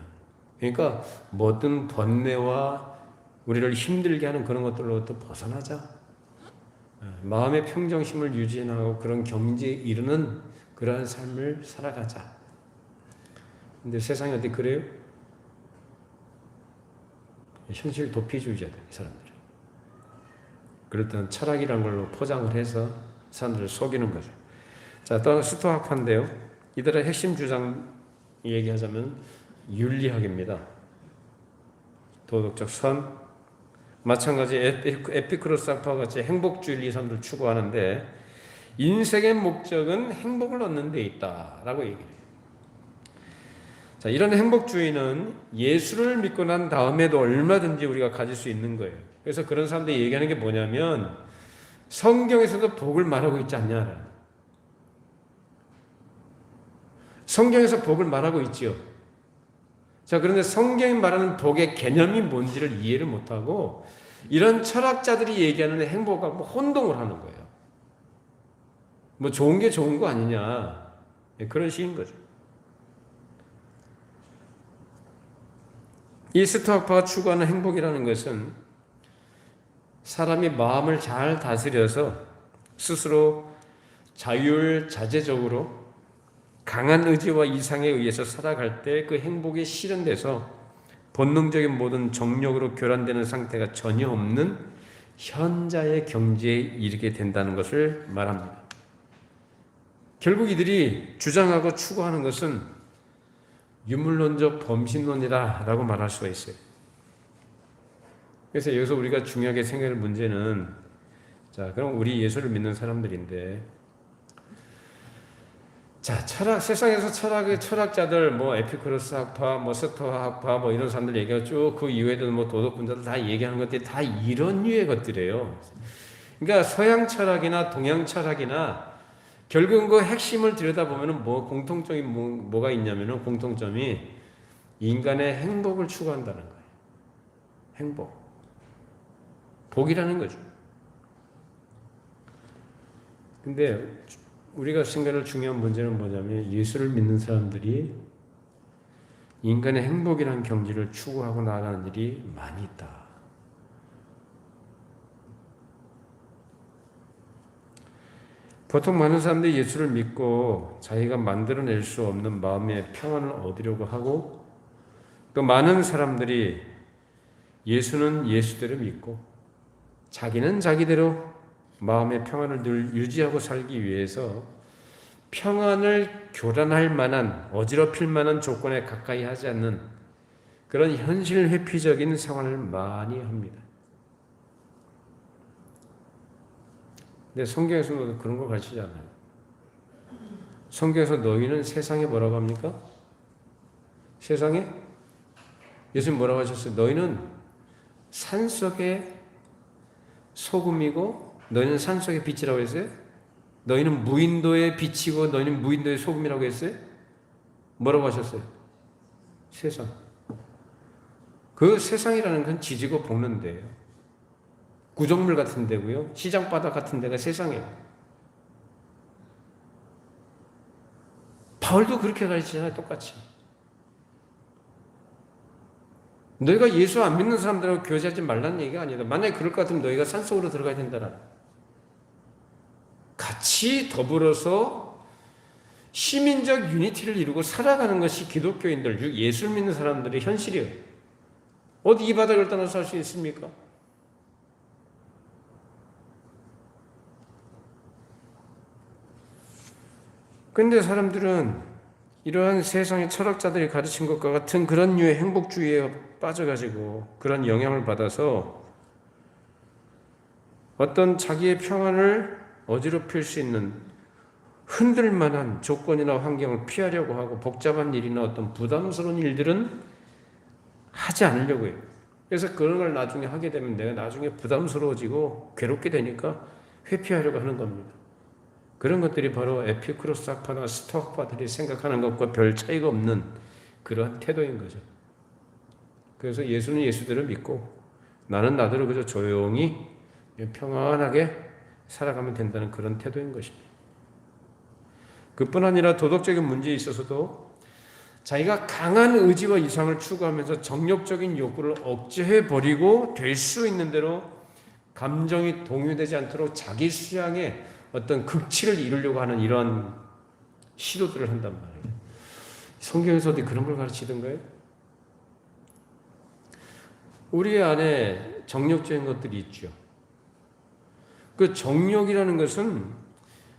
그러니까 모든 번뇌와 우리를 힘들게 하는 그런 것들로부터 벗어나자. 마음의 평정심을 유지하고 그런 경지에 이르는 그러한 삶을 살아가자. 근데 세상이 어디 그래요? 현실 도피주의자들, 이 사람들은. 그럴 때는 철학이라는 걸로 포장을 해서 사람들을 속이는 거죠. 자, 또 스토아파인데요. 이들의 핵심 주장 얘기하자면 윤리학입니다. 도덕적 선, 마찬가지 에피쿠로스 학파와 같이 행복주의를 이 사람들 추구하는데 인생의 목적은 행복을 얻는 데 있다라고 얘기해요. 자, 이런 행복주의는 예수를 믿고 난 다음에도 얼마든지 우리가 가질 수 있는 거예요. 그래서 그런 사람들이 얘기하는 게 뭐냐면 성경에서도 복을 말하고 있지 않냐. 성경에서 복을 말하고 있지요. 자, 그런데 성경이 말하는 복의 개념이 뭔지를 이해를 못하고 이런 철학자들이 얘기하는 행복하고 혼동을 하는 거예요. 뭐 좋은 게 좋은 거 아니냐. 그런 식인 거죠. 이 스토아파가 추구하는 행복이라는 것은 사람이 마음을 잘 다스려서 스스로 자율자재적으로 강한 의지와 이상에 의해서 살아갈 때 그 행복이 실현돼서 본능적인 모든 정욕으로 교란되는 상태가 전혀 없는 현자의 경지에 이르게 된다는 것을 말합니다. 결국 이들이 주장하고 추구하는 것은 유물론적 범신론이다라고 말할 수가 있어요. 그래서 여기서 우리가 중요하게 생각할 문제는 자, 그럼 우리 예수를 믿는 사람들인데 자, 세상에서 철학자들, 뭐, 에피쿠로스 학파, 뭐, 스토아 학파, 뭐, 이런 사람들 얘기하고 쭉 그 이외에도 뭐, 도덕분자들 다 얘기하는 것들이 다 이런 류의 것들이에요. 그러니까 서양 철학이나 동양 철학이나 결국은 그 핵심을 들여다보면 뭐, 공통점이 뭐가 있냐면은 공통점이 인간의 행복을 추구한다는 거예요. 행복. 복이라는 거죠. 근데 우리가 생각할 중요한 문제는 뭐냐면 예수를 믿는 사람들이 인간의 행복이라는 경지를 추구하고 나아가는 일이 많이 있다. 보통 많은 사람들이 예수를 믿고 자기가 만들어낼 수 없는 마음의 평안을 얻으려고 하고 또 많은 사람들이 예수는 예수대로 믿고 자기는 자기대로 마음의 평안을 늘 유지하고 살기 위해서 평안을 교란할 만한, 어지럽힐 만한 조건에 가까이 하지 않는 그런 현실 회피적인 생활을 많이 합니다. 근데 성경에서는 그런 걸 가르치지 않아요. 성경에서 너희는 세상에 뭐라고 합니까? 세상에? 예수님 뭐라고 하셨어요? 너희는 산속의 소금이고 너희는 산속의 빛이라고 했어요? 너희는 무인도의 빛이고 너희는 무인도의 소금이라고 했어요? 뭐라고 하셨어요? 세상. 그 세상이라는 건 지지고 볶는 데예요. 구정물 같은 데고요. 시장바닥 같은 데가 세상이에요. 바울도 그렇게 가르치잖아요. 똑같이. 너희가 예수 안 믿는 사람들하고 교제하지 말라는 얘기가 아니다. 만약에 그럴 것 같으면 너희가 산속으로 들어가야 된다라. 같이 더불어서 시민적 유니티를 이루고 살아가는 것이 기독교인들, 즉 예수를 믿는 사람들의 현실이에요. 어디 이 바닥을 떠나서 할 수 있습니까? 그런데 사람들은 이러한 세상의 철학자들이 가르친 것과 같은 그런 류의 행복주의에 빠져가지고 그런 영향을 받아서 어떤 자기의 평안을 어지럽힐 수 있는 흔들 만한 조건이나 환경을 피하려고 하고 복잡한 일이나 어떤 부담스러운 일들은 하지 않으려고 해요. 그래서 그런 걸 나중에 하게 되면 내가 나중에 부담스러워지고 괴롭게 되니까 회피하려고 하는 겁니다. 그런 것들이 바로 에피쿠로스 학파나 스토아파들이 생각하는 것과 별 차이가 없는 그러한 태도인 거죠. 그래서 예수는 예수대로 믿고 나는 나대로 그저 조용히 평안하게 살아가면 된다는 그런 태도인 것입니다. 그뿐 아니라 도덕적인 문제에 있어서도 자기가 강한 의지와 이상을 추구하면서 정욕적인 욕구를 억제해버리고 될 수 있는 대로 감정이 동요되지 않도록 자기 수양에 어떤 극치를 이루려고 하는 이런 시도들을 한단 말이에요. 성경에서도 그런 걸 가르치던가요? 우리 안에 정욕적인 것들이 있죠. 그 정욕이라는 것은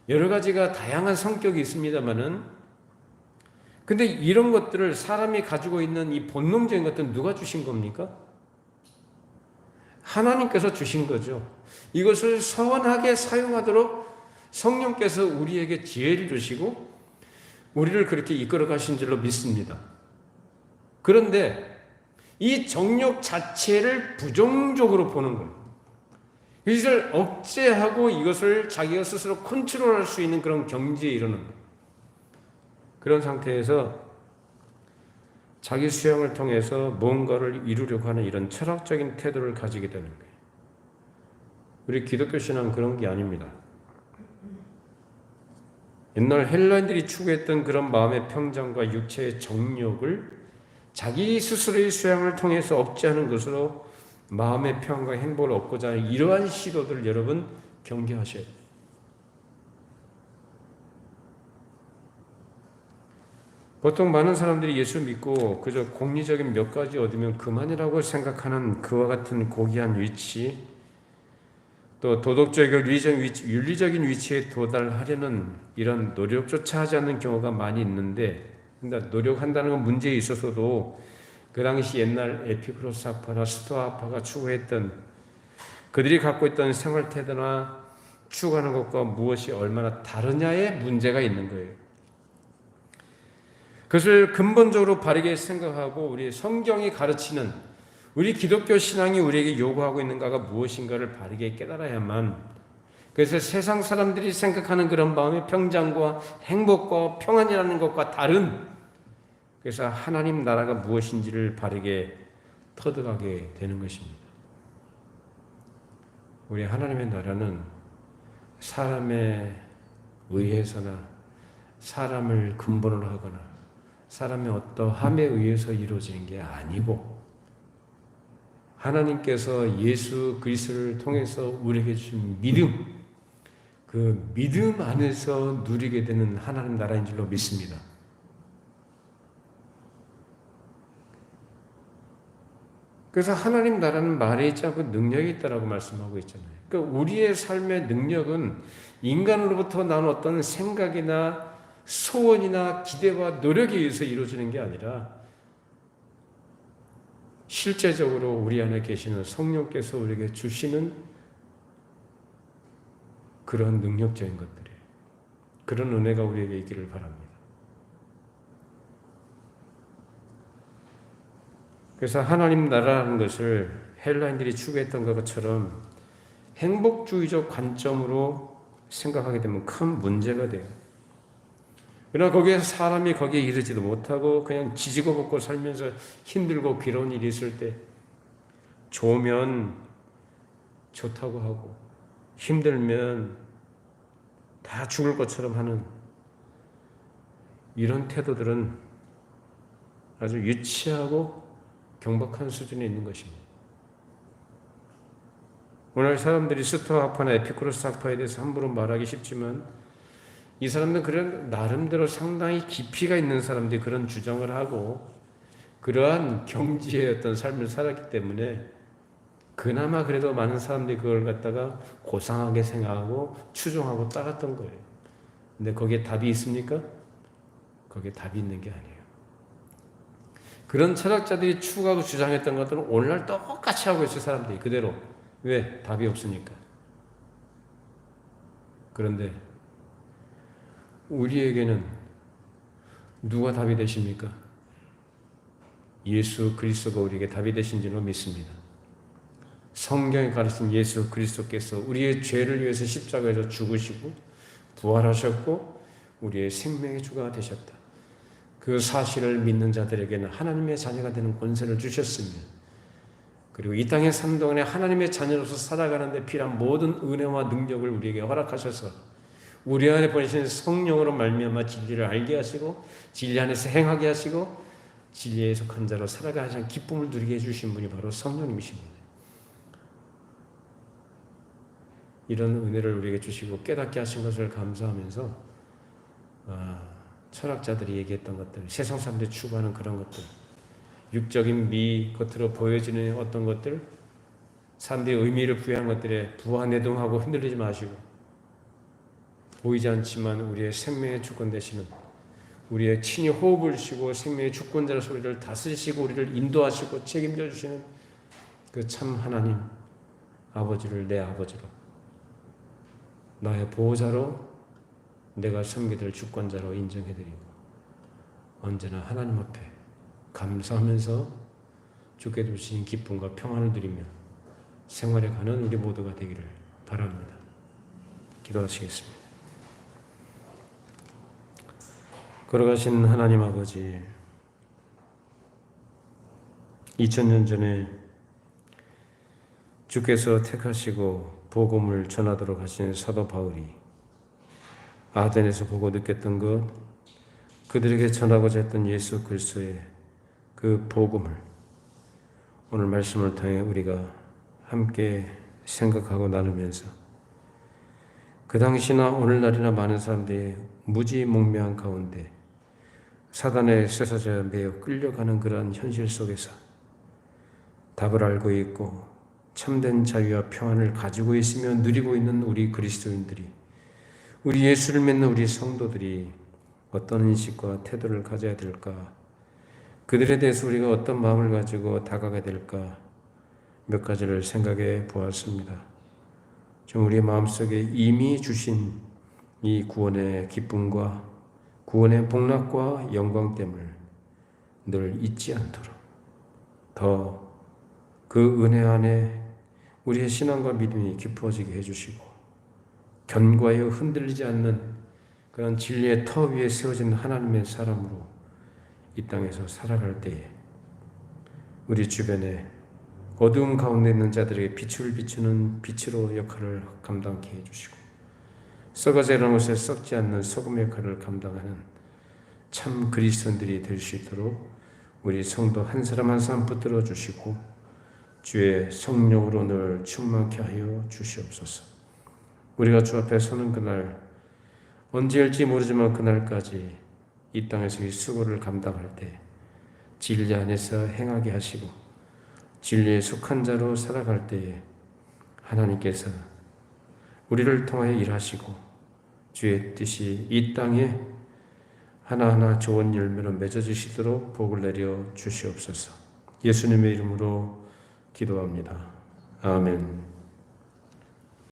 여러 가지가 다양한 성격이 있습니다만은 근데 이런 것들을 사람이 가지고 있는 이 본능적인 것들은 누가 주신 겁니까? 하나님께서 주신 거죠. 이것을 선하게 사용하도록 성령께서 우리에게 지혜를 주시고 우리를 그렇게 이끌어 가신 줄로 믿습니다. 그런데 이 정욕 자체를 부정적으로 보는 겁니다. 이것을 억제하고 이것을 자기가 스스로 컨트롤할 수 있는 그런 경지에 이르는 거예요. 그런 상태에서 자기 수양을 통해서 뭔가를 이루려고 하는 이런 철학적인 태도를 가지게 되는 거예요. 우리 기독교 신앙은 그런 게 아닙니다. 옛날 헬라인들이 추구했던 그런 마음의 평정과 육체의 정욕을 자기 스스로의 수양을 통해서 억제하는 것으로 마음의 평안과 행복을 얻고자 하는 이러한 시도들을 여러분 경계하셔야 돼요. 보통 많은 사람들이 예수 믿고 그저 공리적인 몇 가지 얻으면 그만이라고 생각하는 그와 같은 고귀한 위치, 또 도덕적이고 윤리적인 위치에 도달하려는 이런 노력조차 하지 않는 경우가 많이 있는데, 노력한다는 건 문제에 있어서도 그 당시 옛날 에피쿠로스 학파나 스토아 학파가 추구했던 그들이 갖고 있던 생활 태도나 추구하는 것과 무엇이 얼마나 다르냐의 문제가 있는 거예요. 그것을 근본적으로 바르게 생각하고 우리 성경이 가르치는 우리 기독교 신앙이 우리에게 요구하고 있는가가 무엇인가를 바르게 깨달아야만, 그래서 세상 사람들이 생각하는 그런 마음의 평장과 행복과 평안이라는 것과 다른, 그래서 하나님 나라가 무엇인지를 바르게 터득하게 되는 것입니다. 우리 하나님의 나라는 사람에 의해서나 사람을 근본으로 하거나 사람의 어떠함에 의해서 이루어지는 게 아니고, 하나님께서 예수 그리스도를 통해서 우리에게 주신 믿음, 그 믿음 안에서 누리게 되는 하나님 나라인 줄로 믿습니다. 그래서 하나님 나라는 말에 있지 않고 능력이 있다라고 말씀하고 있잖아요. 그러니까 우리의 삶의 능력은 인간으로부터 나온 어떤 생각이나 소원이나 기대와 노력에 의해서 이루어지는 게 아니라 실제적으로 우리 안에 계시는 성령께서 우리에게 주시는 그런 능력적인 것들이에요. 그런 은혜가 우리에게 있기를 바랍니다. 그래서 하나님 나라라는 것을 헬라인들이 추구했던 것처럼 행복주의적 관점으로 생각하게 되면 큰 문제가 돼요. 그러나 거기에서 사람이 거기에 이르지도 못하고 그냥 지지고 볶고 살면서 힘들고 괴로운 일이 있을 때 좋으면 좋다고 하고 힘들면 다 죽을 것처럼 하는 이런 태도들은 아주 유치하고 경박한 수준에 있는 것입니다. 오늘 사람들이 스토아 학파나 에피쿠로스 학파에 대해서 함부로 말하기 쉽지만 이 사람들은 그런 나름대로 상당히 깊이가 있는 사람들이 그런 주장을 하고 그러한 경지의 어떤 삶을 살았기 때문에 그나마 그래도 많은 사람들이 그걸 갖다가 고상하게 생각하고 추종하고 따랐던 거예요. 근데 거기에 답이 있습니까? 거기에 답이 있는 게 아니에요. 그런 철학자들이 추구하고 주장했던 것들은 오늘날 똑같이 하고 있어요. 사람들이 그대로. 왜? 답이 없으니까. 그런데 우리에게는 누가 답이 되십니까? 예수 그리스도가 우리에게 답이 되신 줄로 믿습니다. 성경에 가르친 예수 그리스도께서 우리의 죄를 위해서 십자가에서 죽으시고 부활하셨고 우리의 생명의 주가 되셨다. 그 사실을 믿는 자들에게는 하나님의 자녀가 되는 권세를 주셨으며 그리고 이 땅에 사는 동안에 하나님의 자녀로서 살아가는 데 필요한 모든 은혜와 능력을 우리에게 허락하셔서 우리 안에 보내신 성령으로 말미암아 진리를 알게 하시고 진리 안에서 행하게 하시고 진리에 속한 자로 살아가는 기쁨을 누리게 해주신 분이 바로 성령님이십니다. 이런 은혜를 우리에게 주시고 깨닫게 하신 것을 감사하면서 철학자들이 얘기했던 것들, 세상 사람들이 추구하는 그런 것들, 육적인 미 겉으로 보여지는 어떤 것들, 사람들이 의미를 부여한 것들에 부하내동하고 흔들리지 마시고 보이지 않지만 우리의 생명의 주권 되시는 우리의 친히 호흡을 쉬고 생명의 주권자로서 우리를 다스리시고 우리를 인도하시고 책임져 주시는 그 참 하나님 아버지를 내 아버지로 나의 보호자로 내가 섬기될 주권자로 인정해드리고 언제나 하나님 앞에 감사하면서 주께 주신 기쁨과 평안을 누리며 생활에 가는 우리 모두가 되기를 바랍니다. 기도하시겠습니다. 걸어가신 하나님 아버지, 2000년 전에 주께서 택하시고 복음을 전하도록 하신 사도 바울이 아덴에서 보고 느꼈던 것, 그들에게 전하고자 했던 예수 그리스도의 그 복음을 오늘 말씀을 통해 우리가 함께 생각하고 나누면서 그 당시나 오늘날이나 많은 사람들이 무지몽매한 가운데 사단의 쇠사자에 매여 끌려가는 그러한 현실 속에서 답을 알고 있고 참된 자유와 평안을 가지고 있으며 누리고 있는 우리 그리스도인들이, 우리 예수를 믿는 우리 성도들이 어떤 인식과 태도를 가져야 될까, 그들에 대해서 우리가 어떤 마음을 가지고 다가가야 될까 몇 가지를 생각해 보았습니다. 좀 우리의 마음속에 이미 주신 이 구원의 기쁨과 구원의 복락과 영광됨을 늘 잊지 않도록 더 그 은혜 안에 우리의 신앙과 믿음이 깊어지게 해주시고 견고하여 흔들리지 않는 그런 진리의 터 위에 세워진 하나님의 사람으로 이 땅에서 살아갈 때에 우리 주변에 어두운 가운데 있는 자들에게 빛을 비추는 빛으로 역할을 감당케 해주시고 썩어져 있는 곳에 썩지 않는 소금 역할을 감당하는 참 그리스도인들이 될 수 있도록 우리 성도 한 사람 한 사람 붙들어 주시고 주의 성령으로 늘 충만케 하여 주시옵소서. 우리가 주 앞에 서는 그날, 언제일지 모르지만 그날까지 이 땅에서 이 수고를 감당할 때 진리 안에서 행하게 하시고 진리에 속한 자로 살아갈 때에 하나님께서 우리를 통하여 일하시고 주의 뜻이 이 땅에 하나하나 좋은 열매로 맺어주시도록 복을 내려 주시옵소서. 예수님의 이름으로 기도합니다. 아멘.